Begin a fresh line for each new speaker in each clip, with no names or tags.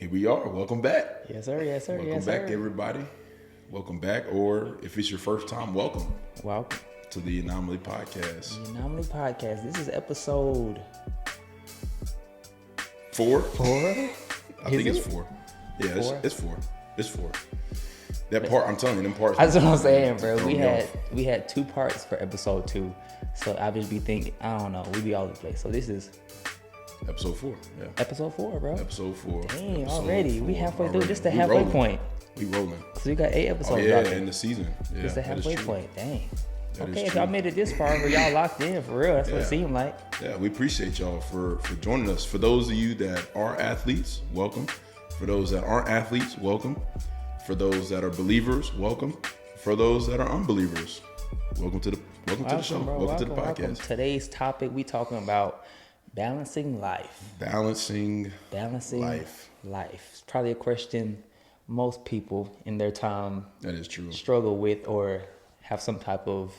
Here we are. Welcome back.
Yes, sir. Yes, sir.
Welcome
yes,
back,
sir.
everybody. Welcome back, or if it's your first time, welcome
Welcome
to the Anomaly Podcast.
to the Anomaly Podcast. This is episode
4?
4.
I think it's
it?
4. Yeah,
Four?
It's 4. It's 4. That part, I'm telling you, them parts.
That's what I'm saying, bro.
throw
We
me
had
off.
2 parts for episode 2, so I just be thinking, I don't know, we be all over the place. So this is
Episode 4. Yeah.
episode 4, bro.
Episode 4.
Dang,
Episode
already. We
4
halfway through.
already.
Just the
We
halfway
rolling.
point.
We rolling.
So we got 8
Oh
episodes
yeah,
out there.
in the season. Yeah,
Just the
that is
halfway
true.
point. Dang.
That is
Okay, if
true.
y'all made it this far, but y'all locked in for real. That's what
Yeah.
it seemed like.
Yeah, we appreciate y'all for joining us. For those of you that are athletes, welcome. For those that aren't athletes, welcome. For those that are believers, welcome. For those that are unbelievers, welcome to the show.
Bro.
Welcome to the podcast.
Welcome. Today's topic, we talking about balancing life.
Balancing life.
It's probably a question most people in their time
That is true.
struggle with or have some type of,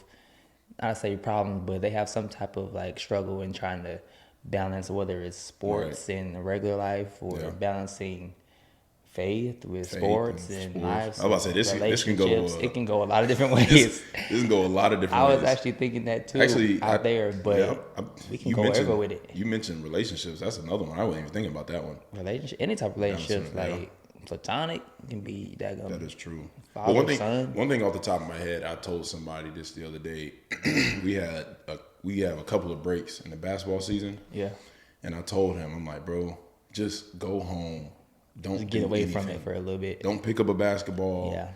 not say problem, but they have some type of like struggle in trying to balance, whether it's sports and regular life or
Yeah.
balancing faith with
Faith
sports
and
and
sports.
lives.
I was about to say, this can go,
relationships. It can go a lot of different
This,
ways.
this can go a lot of different
I
ways.
was actually thinking that too
Actually,
out there, but
yeah,
we can
you
go
mentioned-
everywhere with it.
You mentioned relationships. That's another one. I wasn't even thinking about that one.
Relationship, any type of relationships,
Yeah.
like platonic, can be that.
That is true.
Father,
But
son.
one thing off the top of my head, I told somebody this the other day. we have a couple of breaks in the basketball season,
Yeah,
and I told him, I'm like, bro, just go home. Don't
get
do
away from
anything.
it for a little bit.
Don't pick up a basketball.
Yeah.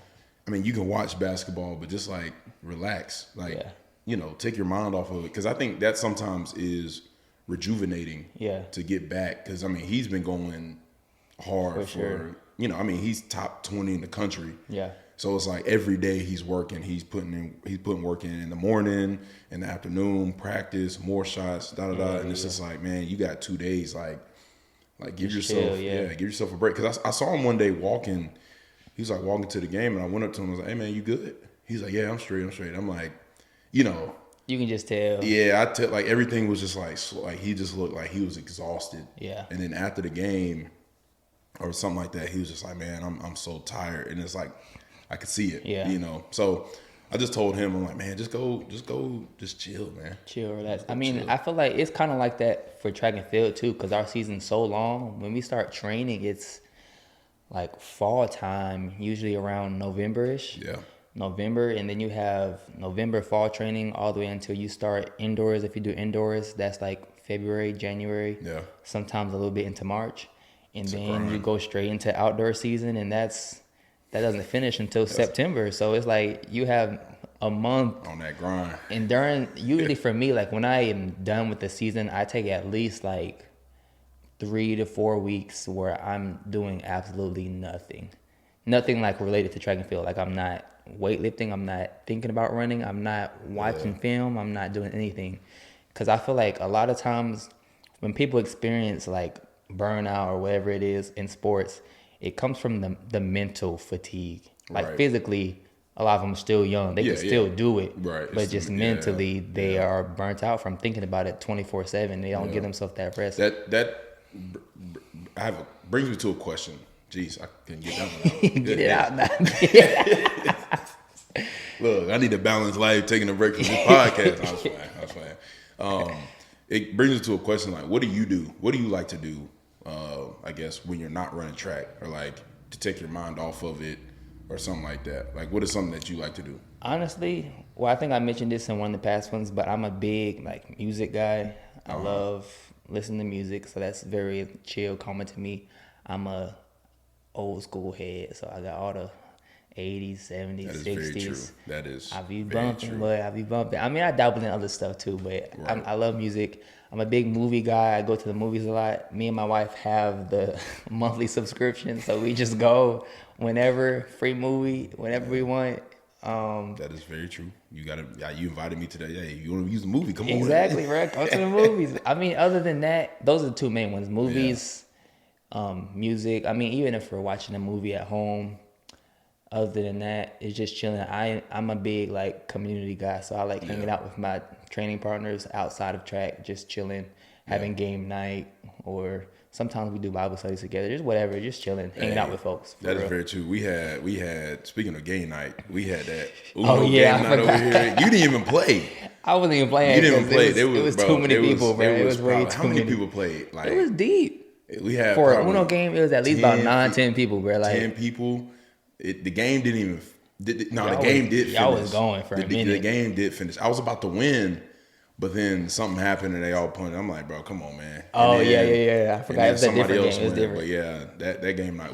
I mean, you can watch basketball, but just like relax, like take your mind off of it, because I think that sometimes is rejuvenating.
Yeah.
To get back, because I mean, he's been going hard
For sure.
I mean, he's top 20 in the country.
Yeah.
So it's like every day he's working. He's putting work in the morning, in the afternoon, practice, more shots, and it's just like, man, you got 2 days, like give
Just
yourself,
chill,
give yourself a break. Because I saw him one day walking. He was like walking to the game, and I went up to him. I was like, hey man, you good? He's like, yeah, I'm straight. I'm like,
You can just tell.
yeah, I tell, like everything was just like he just looked like he was exhausted.
Yeah.
And then after the game or something like that, he was just like, man, I'm so tired, and it's like I could see it.
Yeah.
So I just told him, I'm like, man, just chill, man.
Chill, relax. I
Chill.
mean, I feel like it's kind of like that for track and field too, because our season's so long. When we start training, it's like fall time, usually around November-ish.
Yeah.
November, and then you have November fall training all the way until you start indoors. If you do indoors, that's like February, January.
Yeah.
Sometimes a little bit into March, and
It's a
then you
grind.
go straight into outdoor season, and that doesn't finish until September. So it's like you have a month.
On that grind.
And usually for me, like when I am done with the season, I take at least like 3 to 4 weeks where I'm doing absolutely nothing. Nothing like related to track and field. Like I'm not weightlifting, I'm not thinking about running, I'm not watching film, I'm not doing anything. Because I feel like a lot of times when people experience like burnout or whatever it is in sports, it comes from the mental fatigue. Like
Right.
physically, a lot of them are still young. They
Yeah,
can still
yeah.
do it.
Right.
But
It's
just
the-
mentally,
yeah,
they
yeah.
are burnt out from thinking about it 24/7. They don't
Yeah.
give themselves that rest.
Brings me to a question. Jeez, I couldn't get that one out.
Get it out now.
Look, I need to balance life, taking a break from this podcast. I was playing. It brings me to a question like, what do you do? What do you like to do, I guess, when you're not running track, or like to take your mind off of it or something like that? Like, what is something that you like to do?
Honestly, well, I think I mentioned this in one of the past ones, but I'm a big like music guy. I love listening to music, so that's very chill, calming to me. I'm a old school head, so I got all the 80s, 70s,
That is
60s.
very true. That is
I be
very
bumping,
true.
but I be bumping. I mean, I dabble in other stuff too, but
Right.
I love music. I'm a big movie guy. I go to the movies a lot. Me and my wife have the monthly subscription, so we just go whenever, free movie, whenever we want.
That is very true. You invited me today. Hey, you want to use the movie? Come on.
Exactly, right? Go to the movies. I mean, other than that, those are the two main ones. Movies, music. I mean, even if we're watching a movie at home, other than that, it's just chilling. I'm a big like community guy, so I like hanging out with my training partners outside of track, just chilling, having game night or sometimes we do Bible studies together, just whatever, just chilling, hanging out with folks.
That is very true. We had speaking of game night, we had that
Oh, yeah,
game
I
night over
forgot.
here. You didn't even play.
I wasn't even playing.
You didn't even
'cause
play.
It was too many people, bro. It was way too
How many
many.
people played? Like
It was deep.
we had
For an
probably
Uno game, it was at least about 10 people, bro. Like
10 people. The game didn't even. The
Y'all
game
was-
did finish.
y'all was going for a
The
minute.
game did finish. I was about to win, but then something happened and they all punted. I'm like, bro, come on, man.
Oh,
And
yeah. I
and
forgot.
then
It was a
somebody
different
else
game. It was
won.
different.
But yeah, that game night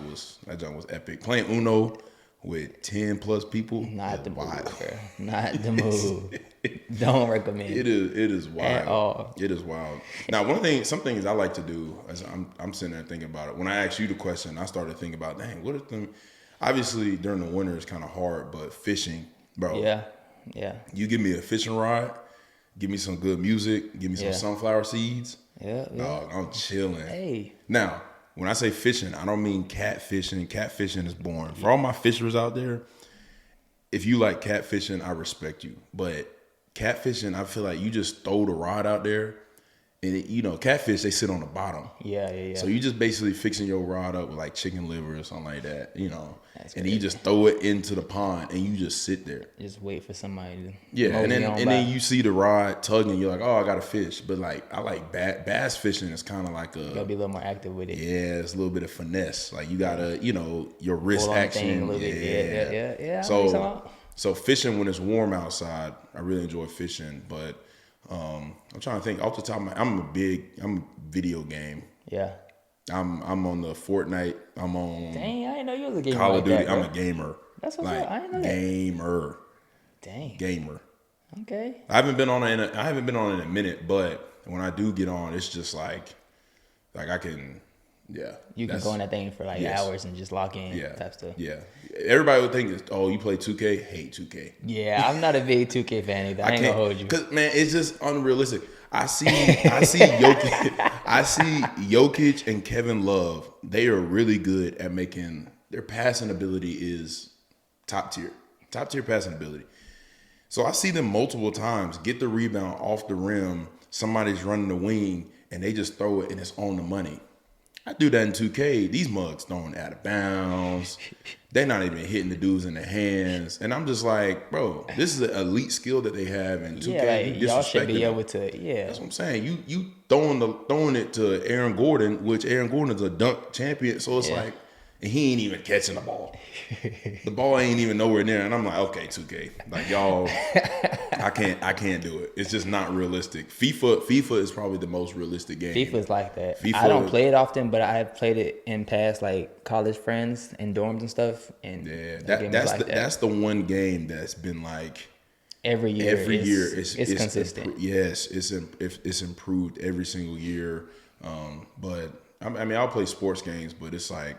that joint was epic. Playing Uno with 10 plus people.
Not
is
the move,
wild.
bro. Not the move. Don't recommend.
It is wild.
At all.
It is wild. Now, some things I like to do as I'm sitting there thinking about it. When I asked you the question, I started thinking about, dang, what are them? Obviously, during the winter it's kind of hard, but fishing, bro.
Yeah.
You give me a fishing rod, give me some good music, give me some
Yeah.
sunflower seeds.
Yeah.
Dog, I'm chilling.
Hey.
Now, when I say fishing, I don't mean catfishing. Catfishing is boring. For all my fishers out there, if you like catfishing, I respect you. But catfishing, I feel like you just throw the rod out there, and catfish, they sit on the bottom.
Yeah.
So you just basically fixing your rod up with like chicken liver or something like that,
That's
and you just throw it into the pond and you just sit there.
Just wait for somebody to
Yeah, and
mosey on by.
then you see the rod tugging, you're like, oh, I got a fish. But like I like bass fishing is kind of like
You gotta be a little more active with it.
yeah, it's a little bit of finesse. Like you gotta, your wrist
Pull on the
action.
thing a little bit. Yeah. I know what you're talking about.
So fishing when it's warm outside, I really enjoy fishing. But I'm trying to think off the top of my. I'm a video game.
Yeah.
I'm on the Fortnite. I'm on
Dang, I didn't know you was a gamer.
Call
like
of Duty.
that, bro.
I'm a gamer.
That's what's
like,
up. I didn't know that.
Gamer.
Okay.
I haven't been on it in a minute, but when I do get on, it's just like I can. Yeah,
You can go in that thing for like
yes.
hours and just lock in
Yeah,
type stuff.
yeah. Everybody would think, oh, you play 2K. Hate 2K.
Yeah, I'm not a big 2K fan either. I ain't gonna hold you.
Cause man, it's just unrealistic. I see Jokic and Kevin Love. They are really good at making their passing ability is top tier passing ability. So I see them multiple times get the rebound off the rim. Somebody's running the wing and they just throw it and it's on the money. I do that in 2K. These mugs throwing out of bounds. They're not even hitting the dudes in the hands. And I'm just like, bro, this is an elite skill that they have in 2K.
Yeah, like,
You
y'all should be
disrespecting
able
them.
to. Yeah.
That's what I'm saying. You throwing it to Aaron Gordon, which Aaron Gordon's a dunk champion. So it's
Yeah.
like, and he ain't even catching the ball. The ball ain't even nowhere near. And I'm like, okay, 2K, like y'all, I can't do it. It's just not realistic. FIFA is probably the most realistic game.
FIFA's like that.
FIFA-
I don't play it often, but I've played it in past like college friends and dorms and stuff. And
Yeah,
that game is like that.
that's the one game that's been like
every year.
it's
consistent.
Yes, it's improved every single year. But I mean, I'll play sports games, but it's like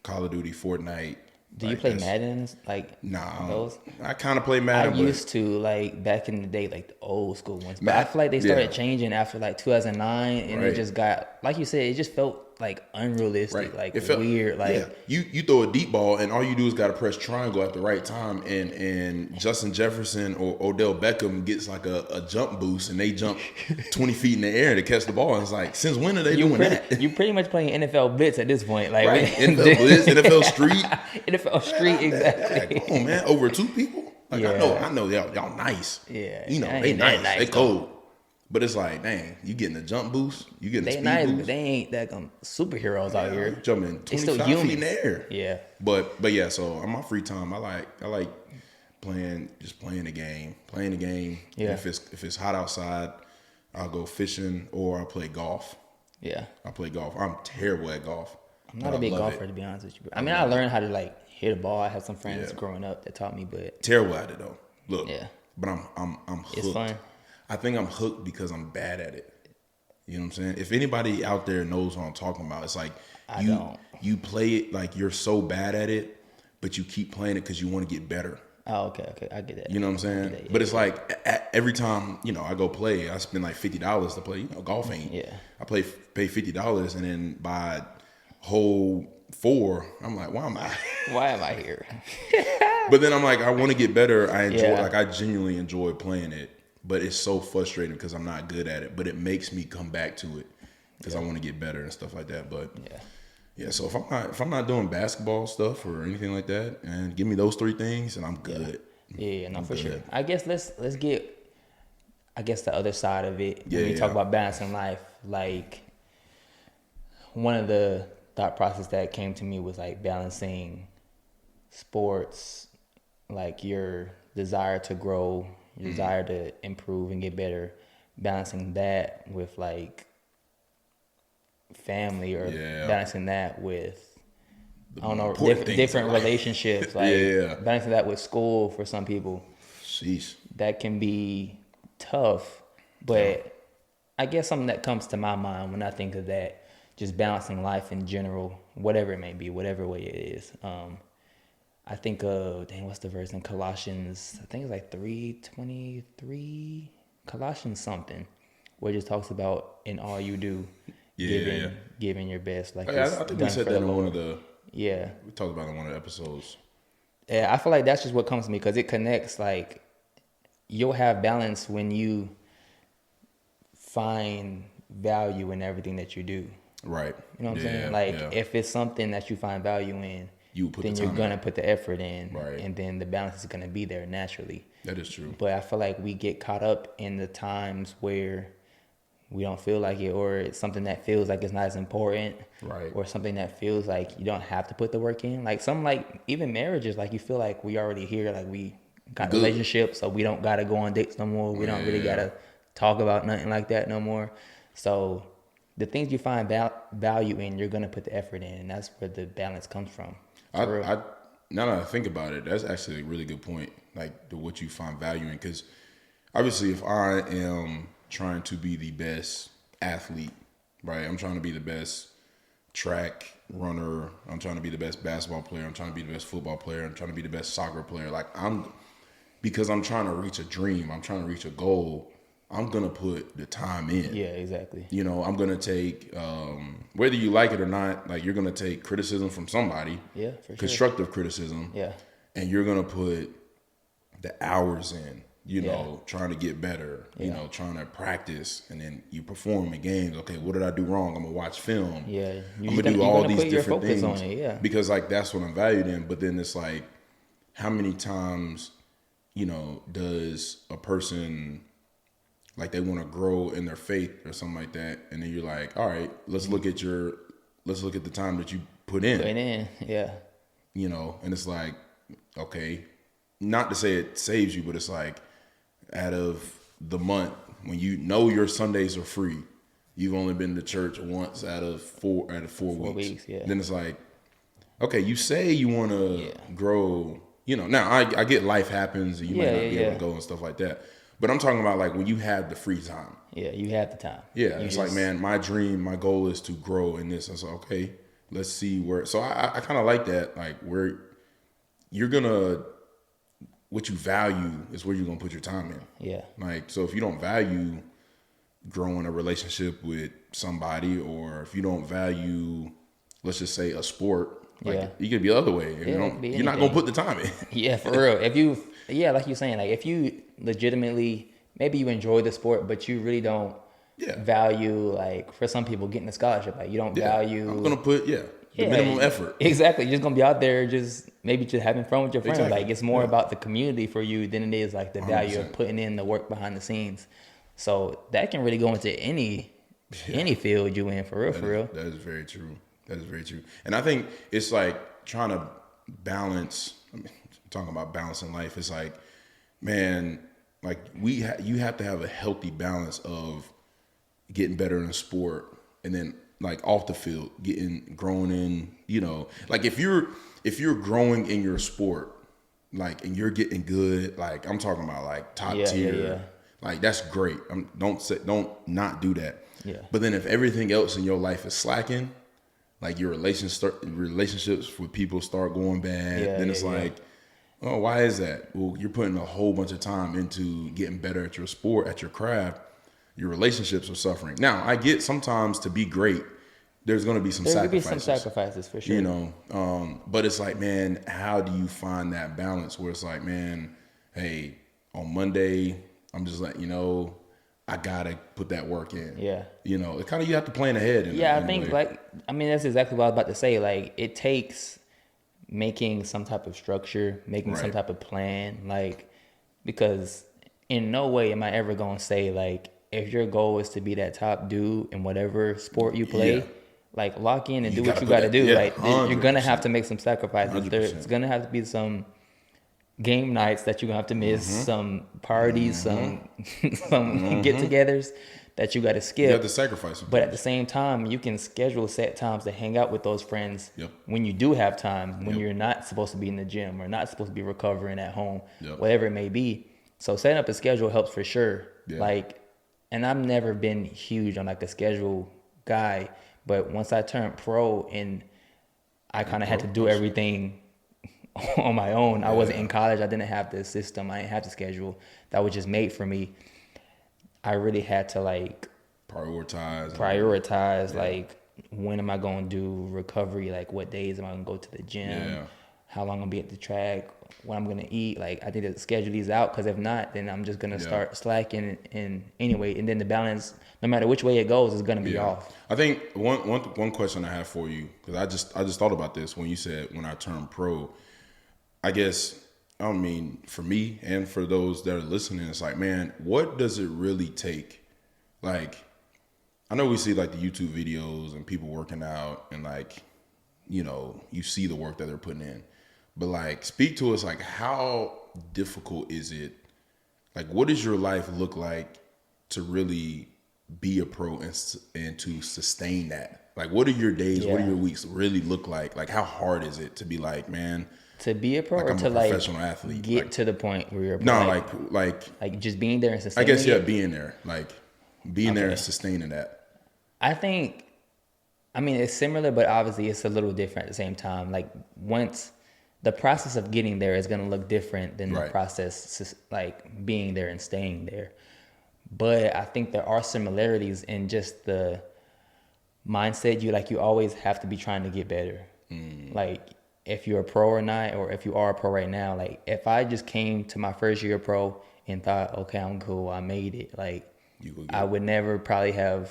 Call of Duty, Fortnite.
Do you play Madden? Like
Nah,
those?
I kind of play
I
Madden.
used to like back in the day, like the old school ones. But I
Mad-
feel like they started
yeah.
changing after like 2009, and
Right.
it just got, like you said, it just felt like unrealistic, like
It felt
weird. Like
yeah. You throw a deep ball and all you do is got to press triangle at the right time, and Justin Jefferson or Odell Beckham gets like a jump boost and they jump 20 feet in the air to catch the ball. And it's like, since when are they doing that?
you pretty much playing NFL Blitz at this point, like
Right, NFL Blitz, NFL Street.
NFL Street, exactly.
Come on, man, over 2 people. Like
Yeah.
I know y'all nice.
Yeah,
you know
they
they
ain't that
nice,
nice,
they
though.
cold. But it's like, dang, you getting a jump boost, you getting a
They
speed
nice,
boost.
but they ain't that superheroes out here.
Jumping
They still
25 feet in
humans.
the air.
Yeah.
But yeah, so on my free time, I like playing the game.
Yeah.
If it's hot outside, I'll go fishing or I'll play golf.
Yeah.
I play golf. I'm terrible at golf.
I'm not a big golfer, to be honest with you. Bro. I mean, I learned how to like hit a ball. I had some friends
Yeah.
growing up that taught me, but
Terrible at it though. Look.
Yeah.
But I'm hooked.
it's fun.
I think I'm hooked because I'm bad at it. You know what I'm saying? If anybody out there knows what I'm talking about, it's like
I don't.
you play it like you're so bad at it, but you keep playing it because you want to get better.
Oh, okay, I get that.
You know what I'm saying?
that, yeah.
But it's like every time, I go play, I spend like $50 to play. Golf ain't.
Yeah.
I pay $50 and then by hole 4, I'm like, why am I?
Why am I here?
But then I'm like, I want to get better. I enjoy,
Yeah.
I genuinely enjoy playing it. But it's so frustrating because I'm not good at it. But it makes me come back to it. because I want to get better and stuff like that. But
Yeah.
yeah, so if I'm not doing basketball stuff or anything like that, and give me those 3 things, and I'm good.
Yeah, no,
I'm
for sure.
good.
I guess let's get the other side of it when we
Yeah.
talk about balancing life. Like one of the thought process that came to me was like balancing sports, like your desire to grow, your desire to improve and get better, balancing that with like family or
Yeah.
balancing that with I don't know,
important things
different
in life.
relationships, like
Yeah.
balancing that with school for some people.
Sheesh.
That can be tough, but I guess something that comes to my mind when I think of that, just balancing life in general, whatever it may be, whatever way it is. I think of, what's the verse in Colossians? I think it's like 3:23, Colossians something, where it just talks about in all you do, giving your best. Like
I
it's
think we
done
said
for
that
the
in one
Lord.
of the.
Yeah.
We talked about it in one of the episodes.
Yeah, I feel like that's just what comes to me because it connects. Like you'll have balance when you find value in everything that you do.
Right.
You know what I'm saying? Like if it's something that you find value in, then you're gonna put the effort in,
Right.
and then the balance is gonna be there naturally.
That is true.
But I feel like we get caught up in the times where we don't feel like it, or it's something that feels like it's not as important,
Right.
or something that feels like you don't have to put the work in. Like some, like even marriages, like you feel like we already here, like we got relationships, so we don't gotta go on dates no more. We don't really gotta talk about nothing like that no more. So the things you find value in, you're gonna put the effort in, and that's where the balance comes from.
Now that I think about it, that's actually a really good point. Like what you find value in, because obviously, if I am trying to be the best athlete, right? I'm trying to be the best track runner. I'm trying to be the best basketball player. I'm trying to be the best football player. I'm trying to be the best soccer player. Because I'm trying to reach a dream. I'm trying to reach a goal. I'm gonna put the time in.
Yeah, exactly.
You know, I'm gonna take whether you like it or not. Like you're gonna take criticism from somebody.
Yeah, for sure.
Constructive criticism.
Yeah.
And you're gonna put the hours in. You know, trying to get better. You know, trying to practice, and then you perform in games. Okay, what did I do wrong? I'm gonna watch film.
Yeah,
I'm gonna do all these
put your
different
focus
things.
on it, yeah.
Because like that's what I'm valued in. But then it's like, how many times, you know, does a person like they want to grow in their faith or something like that, and then you're like, all right, let's look at the time that you put in.
Yeah.
You know, and it's like, okay, not to say it saves you, but it's like, out of the month when you know your Sundays are free, you've only been to church once out of four weeks.
Yeah.
Then it's like, okay, you say you want to grow. You know, now I get life happens and you might not be able to go and stuff like that. But I'm talking about like when you have the free time.
Yeah, you have the time.
Yeah, it's like, man, my goal is to grow in this. I was like, okay, let's see where. So I kind of like that, like where you're gonna, what you value is where you're gonna put your time in.
Yeah.
Like, so if you don't value growing a relationship with somebody, or if you don't value, let's just say a sport, like you could be the other way. You're not gonna put the time in.
Yeah, for real. Like you're saying, like if you legitimately, maybe you enjoy the sport, but you really don't value, like for some people getting a scholarship, like you don't value.
I'm gonna put the minimum effort.
Exactly. You're just gonna be out there just having fun with your friends.
Exactly.
Like it's more about the community for you than it is like the value
100%.
of putting in the work behind the scenes. So that can really go into any field you in, for real.
That is very true. That is very true. And I think it's like trying to balance. Talking about balancing life, it's like, man, like you have to have a healthy balance of getting better in a sport, and then like off the field, growing in, you know, like if you're growing in your sport, like, and you're getting good, like I'm talking about like top tier, like that's great. Don't not do that.
Yeah.
But then if everything else in your life is slacking, like your relationships with people start going bad, then it's like, oh, why is that? Well, you're putting a whole bunch of time into getting better at your sport, at your craft. Your relationships are suffering. Now, I get sometimes to be great, there's going to be some sacrifices.
There will be some sacrifices for sure.
You know, but it's like, man, how do you find that balance where it's like, man, hey, on Monday, I'm just letting you know, I gotta put that work in.
Yeah.
You know, it kind of, you have to plan ahead.
I think that's exactly what I was about to say. Like, it takes making some type of structure, making some
Right.
type of plan, like, because in no way am I ever gonna say, like, if your goal is to be that top dude in whatever sport you play,
Yeah.
like, lock in and
You
do what
gotta
you
put
gotta
that-
do.
yeah,
Like, you're gonna have
100%.
to make some sacrifices.
100%.
There's gonna have to be some game nights that you're gonna have to miss,
Mm-hmm.
some parties, some get-togethers that you gotta
You
skip.
have to sacrifice.
But at the same time, you can schedule set times to hang out with those friends
Yep.
when you do have time, when
Yep.
you're not supposed to be in the gym or not supposed to be recovering at home,
Yep.
whatever it may be. So setting up a schedule helps for sure.
Yeah.
Like, and I've never been huge on like a schedule guy, but once I turned pro and I kind of had to do everything on my own. I wasn't in college. I didn't have the system. I didn't have the schedule that was just made for me. I really had to like prioritize like, when am I going to do recovery? Like, what days am I going to go to the gym?
Yeah.
How long I'm going to be at the track? What I'm going to eat? Like, I need to schedule these out, because if not, then I'm just going to start slacking and anyway. And then the balance, no matter which way it goes, is going to be off.
I think one question I have for you, because I just thought about this when you said when I turned pro. I guess, I mean, for me and for those that are listening, it's like, man, what does it really take? Like, I know we see like the YouTube videos and people working out and like, you know, you see the work that they're putting in, but like, speak to us, like, how difficult is it? Like, what does your life look like to really be a pro and to sustain that? Like, what are your days? What do your weeks really look like? Like, how hard is it to be like, man,
to be a pro,
like,
or
I'm
to
a
like
professional athlete,
get
like,
to the point where you're a pro?
no,
like just being there and
I
sustaining
guess, yeah,
it?
being there, like being there
Okay.
and sustaining that.
I think, I mean, it's similar, but obviously it's a little different at the same time. Like, once the process of getting there is going to look different than the
Right.
process, like being there and staying there. But I think there are similarities in just the mindset. You always have to be trying to get better. Like, if you're a pro or not, or if you are a pro right now, like, if I just came to my first year pro and thought, okay, I'm cool, I made it, like, I would never probably have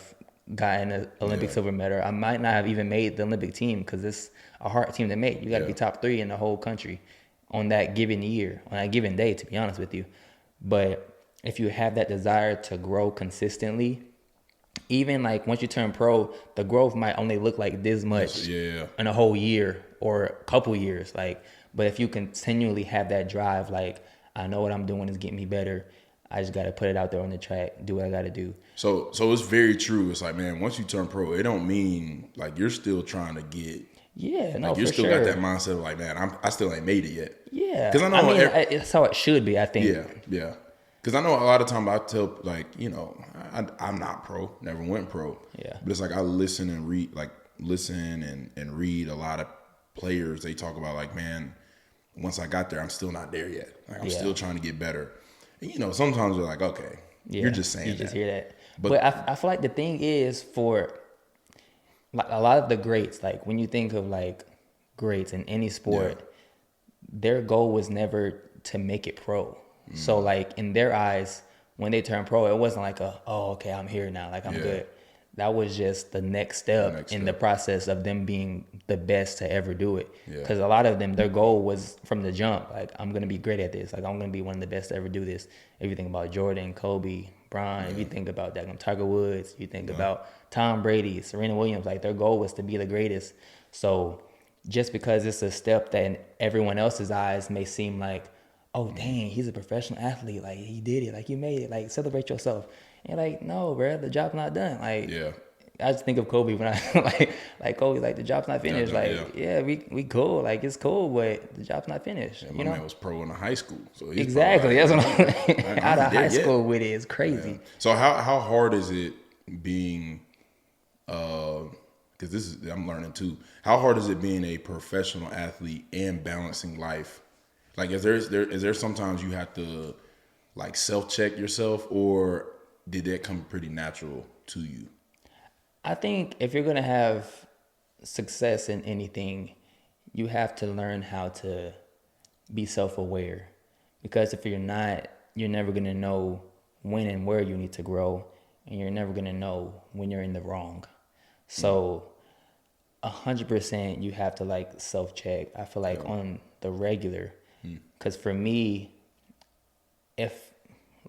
gotten an Olympic silver medal. I might not have even made the Olympic team, because it's a hard team to make. You got to be top 3 in the whole country on that given year, on that given day, to be honest with you. But if you have that desire to grow consistently, even like once you turn pro, the growth might only look like this much in a whole year or a couple years. Like, but if you continually have that drive, like, I know what I'm doing is getting me better, I just got to put it out there on the track, do what I got to do.
So it's very true. It's like, man, once you turn pro, it don't mean like you're still trying to get.
Yeah, no,
Like, you're
for
still
sure.
got that mindset of like, man, I still ain't made it yet.
Yeah,
'Cause I know
it's how it should be, I think.
Yeah. Because I know a lot of times I tell, like, you know, I'm not pro, never went pro.
Yeah.
But it's like I listen and read, and read a lot of players. They talk about like, man, once I got there, I'm still not there yet. Like, I'm still trying to get better. And, you know, sometimes they're like, okay, you're just saying
you just
that.
hear that.
But-
But I feel like the thing is, for like a lot of the greats, like when you think of like greats in any sport, their goal was never to make it pro. So like in their eyes, when they turned pro, it wasn't like okay, I'm here now, like I'm good. That was just the next step in the process of them being the best to ever do it. Because a lot of them, their goal was from the jump, like, I'm going to be great at this. Like, I'm going to be one of the best to ever do this. If you think about Jordan, Kobe, Bron, if you think about that, Tiger Woods, you think about Tom Brady, Serena Williams, like, their goal was to be the greatest. So just because it's a step that in everyone else's eyes may seem like, oh, dang, he's a professional athlete. Like, he did it. Like, you made it. Like, celebrate yourself. And you're like, no, bro, the job's not done. Like, I just think of Kobe when I, like Kobe, like, the job's not finished. We cool. Like, it's cool, but the job's not finished.
My man was pro in high school. So he's
exactly.
That's
what I'm out of high school with it. It's crazy.
Yeah. So how hard is it being, because I'm learning too, how hard is it being a professional athlete and balancing life? Like, is there sometimes you have to like self-check yourself, or did that come pretty natural to you?
I think if you're going to have success in anything, you have to learn how to be self-aware. Because if you're not, you're never going to know when and where you need to grow, and you're never gonna know when you're in the wrong. So 100% you have to like self-check. I feel like on the regular, because for me, if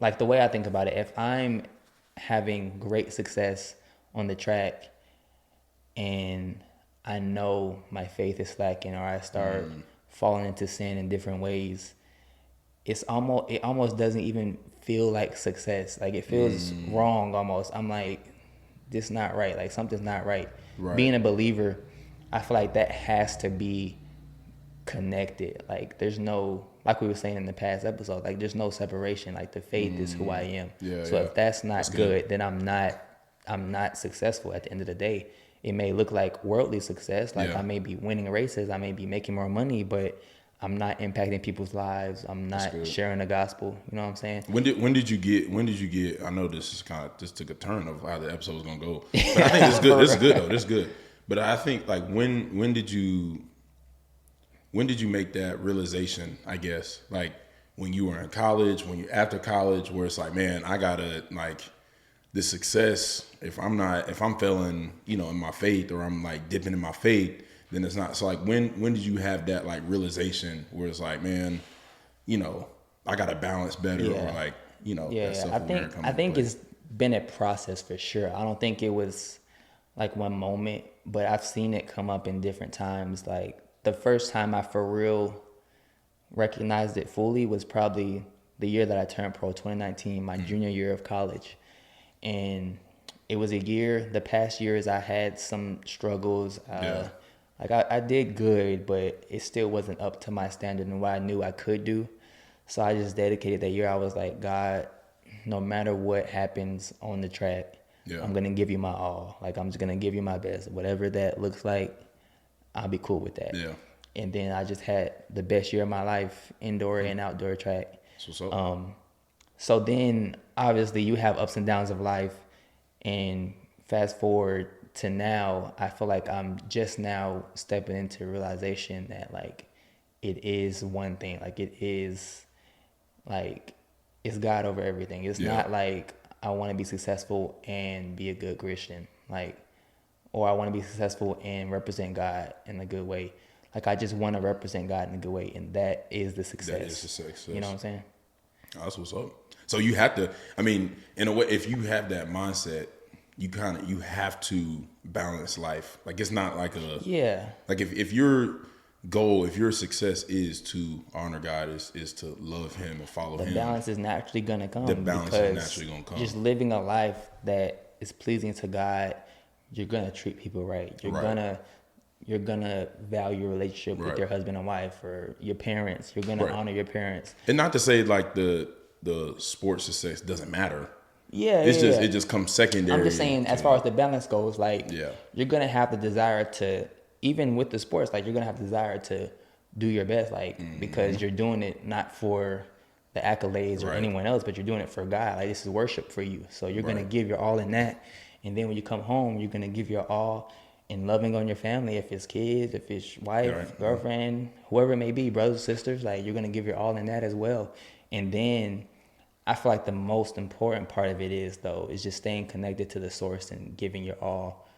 like the way I think about it, if I'm having great success on the track and I know my faith is slacking or I start falling into sin in different ways, it almost doesn't even feel like success. Like it feels wrong almost. I'm like, this not right. Like something's not right. Being a believer, I feel like that has to be connected. Like there's no, like we were saying in the past episode, like there's no separation. Like the faith is who I am. So if that's not good, then I'm not successful at the end of the day. It may look like worldly success, like I may be winning races, I may be making more money, but I'm not impacting people's lives. I'm not sharing the gospel. You know what I'm saying?
When did you get? I know this is kind of just took a turn of how the episode was gonna go, but I think it's good. This is good though. This is good. But I think like when did you make that realization? I guess like when you were in college, when you after college, where it's like, man, I gotta like this success. If I'm failing, you know, in my faith, or I'm like dipping in my faith, then it's not. So like when did you have that like realization where it's like, man, you know, I gotta balance better, or like, you know, that
I think it's been a process for sure. I don't think it was like one moment, but I've seen it come up in different times. Like the first time I for real recognized it fully was probably the year that I turned pro, 2019, my junior year of college. And it was a year, the past years I had some struggles. Like I did good, but it still wasn't up to my standard and what I knew I could do. So I just dedicated that year. I was like, God, no matter what happens on the track, I'm going to give you my all. Like I'm just going to give you my best. Whatever that looks like, I'll be cool with that.
Yeah.
And then I just had the best year of my life, indoor and outdoor track. So then obviously you have ups and downs of life, and fast forward to now, I feel like I'm just now stepping into realization that like it is one thing. Like it is like it's God over everything. It's not like I want to be successful and be a good Christian, like, or I want to be successful and represent God in a good way. Like I just want to represent God in a good way, and that is the success.
That is the success.
You know what I'm saying?
That's what's up. So you have to, I mean, in a way, if you have that mindset, you have to balance life. Like it's not like like if your goal, if your success is to honor God, is to love Him and follow Him.
The balance is naturally gonna come.
The balance is naturally gonna come.
Just living a life that is pleasing to God, you're gonna treat people right. You're gonna value your relationship with your husband and wife or your parents. You're gonna honor your parents.
And not to say like the sports success doesn't matter.
It
just comes secondary.
I'm just saying, as far as the balance goes, like you're gonna have the desire to, even with the sports, like you're gonna have the desire to do your best, like because you're doing it not for the accolades or anyone else, but you're doing it for God. Like this is worship for you, so you're gonna give your all in that, and then when you come home, you're gonna give your all in loving on your family. If it's kids, if it's wife, girlfriend, whoever it may be, brothers, sisters, like you're gonna give your all in that as well, and then. I feel like the most important part of it is just staying connected to the source and giving your all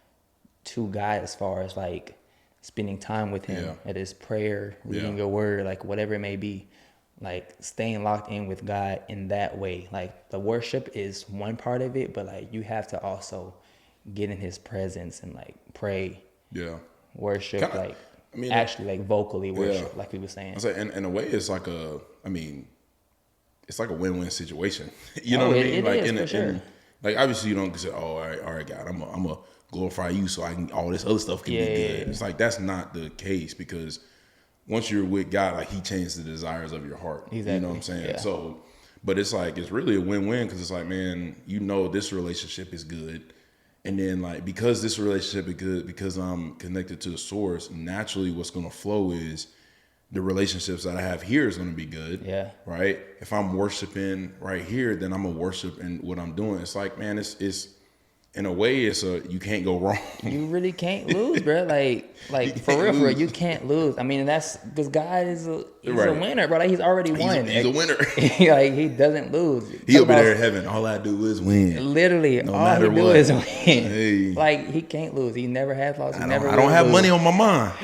to God as far as like spending time with Him. It is prayer, reading your word, like whatever it may be, like staying locked in with God in that way. Like the worship is one part of it, but like you have to also get in His presence and like pray, worship, actually like vocally worship, like we were saying.
I say, in a way, it's like it's like a win-win situation. You know what I mean?
It is, for sure.
Like obviously you don't say, "Oh, all right, God, I'm gonna glorify you, so I can all this other stuff can be good." It's like that's not the case, because once you're with God, like He changes the desires of your heart.
Exactly.
You know what I'm saying? So, but it's like it's really a win-win, because it's like, man, you know, this relationship is good, and then like because this relationship is good, because I'm connected to the source, naturally what's gonna flow is the relationships that I have here is going to be good. Right. If I'm worshiping right here, then I'm going to worship in what I'm doing. It's like, man, it's in a way, you can't go wrong.
You really can't lose, bro. Like for real, you can't lose. I mean, that's because God is a winner, bro. Like, he's already won.
He's a winner.
Like, he doesn't lose.
He'll be there in heaven. All I do is win.
Literally,
no
all
matter
he do
what.
is win.
Hey.
Like, he can't lose. He never has lost. I
don't have money on my mind.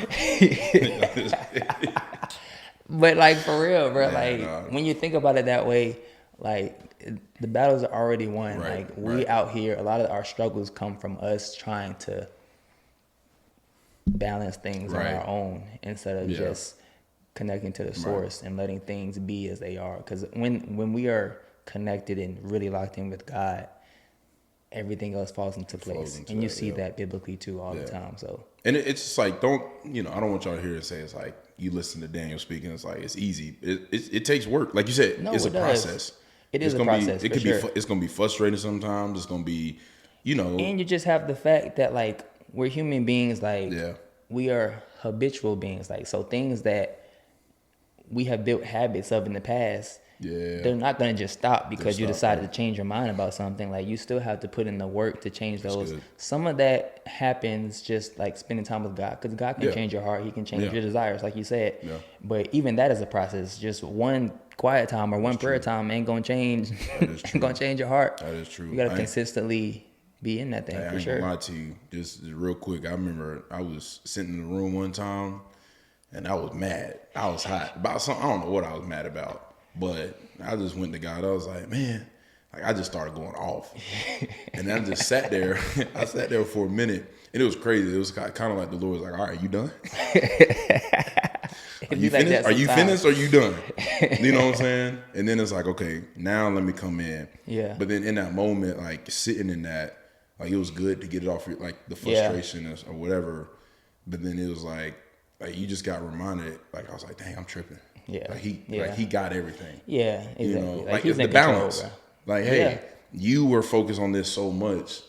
But like, for real, bro.
Yeah,
like when you think about it that way, like, the battles are already won.
Right,
Like, we out here, a lot of our struggles come from us trying to balance things on our own instead of just connecting to the source and letting things be as they are. Because when we are connected and really locked in with God, everything else falls into place. And you see that biblically too all the time. So,
and it's just like, I don't want y'all to hear it say it's like you listen to Daniel speaking, it's like it's easy. It takes work. Like you said, it's a process.
It is a process.
It's gonna be frustrating sometimes. It's gonna be,
And you just have the fact that, like, we're human beings. Like, we are habitual beings. Like, so things that we have built habits of in the past, they're not gonna just stop because you decided to change your mind about something. Like, you still have to put in the work to change those. Some of that happens just like spending time with God, because God can change your heart. He can change your desires, like you said. But even that is a process. Just one quiet time or one prayer time ain't gonna change. Ain't gonna change your heart.
That is true.
You gotta consistently be in that thing.
I ain't gonna lie to you. Just real quick, I remember I was sitting in the room one time, and I was mad. I was hot about something. I don't know what I was mad about, but I just went to God. I was like, man, like, I just started going off, and I just sat there. I sat there for a minute, and it was crazy. It was kind of like the Lord was like, all right, you done? Are you finished? Are you finished or you done? You know what I'm saying? And then it's like, okay, now let me come in.
Yeah.
But then in that moment, like, sitting in that, like, it was good to get it off your, like, the frustration or whatever. But then it was like you just got reminded. Like, I was like, dang, I'm tripping.
Yeah.
Like, he got everything.
Yeah. Exactly.
You know,
like
it's the balance. Like, hey, you were focused on this so much.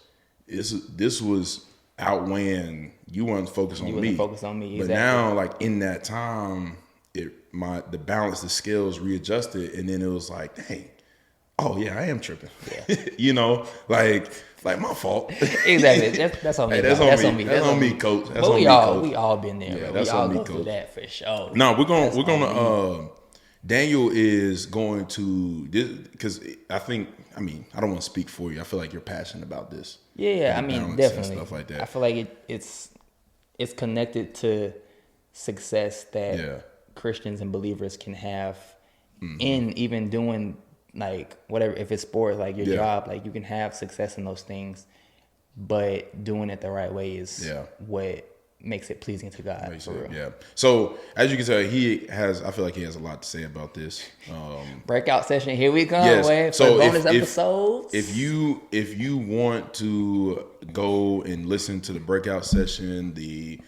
This was outweighing. You weren't focused on me.
You wasn't focused on me. Exactly.
But now, like, in that time, the balance, the scales readjusted, and then it was like, dang, oh yeah, I am tripping. Yeah. like my fault.
Exactly. That's on me.
Hey, that's on me. That's on me, coach. That's on me, coach.
We all been there.
Yeah,
bro. We all
on me,
go through
coach.
that for sure.
No, we're gonna. Daniel is going to, because I don't want to speak for you. I feel like you're passionate about this.
Yeah, I mean, definitely.
Stuff like that.
I feel like it's connected to success that Christians and believers can have in even doing, like, whatever, if it's sports, like your job, like, you can have success in those things, but doing it the right way is what makes it pleasing to God. For real.
Yeah. So as you can tell, I feel like he has a lot to say about this.
Breakout session, here we come.
Yes.
So bonus episodes.
If you want to go and listen to the breakout session, the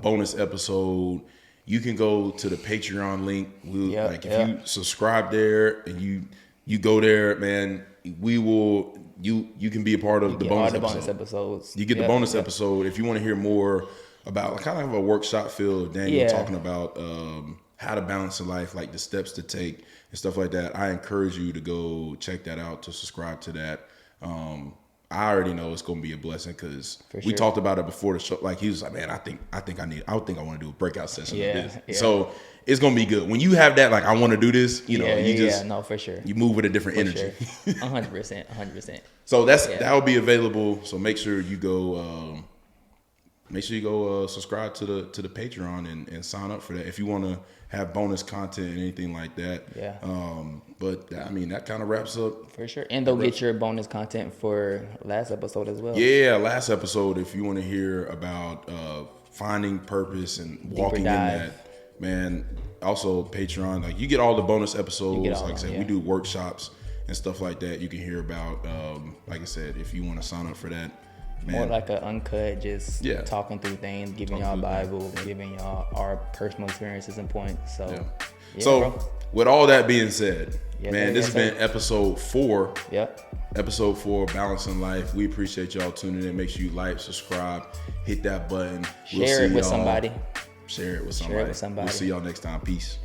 bonus episode, you can go to the Patreon link. If you subscribe there and you go there, man, we will. You can be a part of the bonus
episodes.
You get the bonus episode if you want to hear more about, kind of a workshop feel of Daniel talking about how to balance in life, like the steps to take and stuff like that. I encourage you to go check that out, to subscribe to that. I already know it's going to be a blessing because we talked about it before the show. Like, he was like, man, I think I want to do a breakout session of this. Yeah. So it's going to be good. When you have that, like, I want to do this,
no, for sure.
You move with a different energy.
Sure. 100%.
So that will be available. So make sure you go, subscribe to the Patreon and sign up for that if you want to have bonus content and anything like that. Yeah. But I mean, that kind of wraps up.
For sure. And they'll get your bonus content for last episode as well.
Yeah, last episode, if you want to hear about finding purpose and walking in that, man. Also Patreon, like, you get all the bonus episodes. Like I said, we do workshops and stuff like that. You can hear about, like I said, if you want to sign up for that. Man.
More like an uncut, just talking through things, giving y'all Bible, giving y'all our personal experiences and points. So,
with all that being said, this has been episode 4.
Yep.
Episode 4, Balancing Life. We appreciate y'all tuning in. Make sure you like, subscribe, hit that button.
Share it with somebody.
Share it with somebody. We'll see y'all next time. Peace.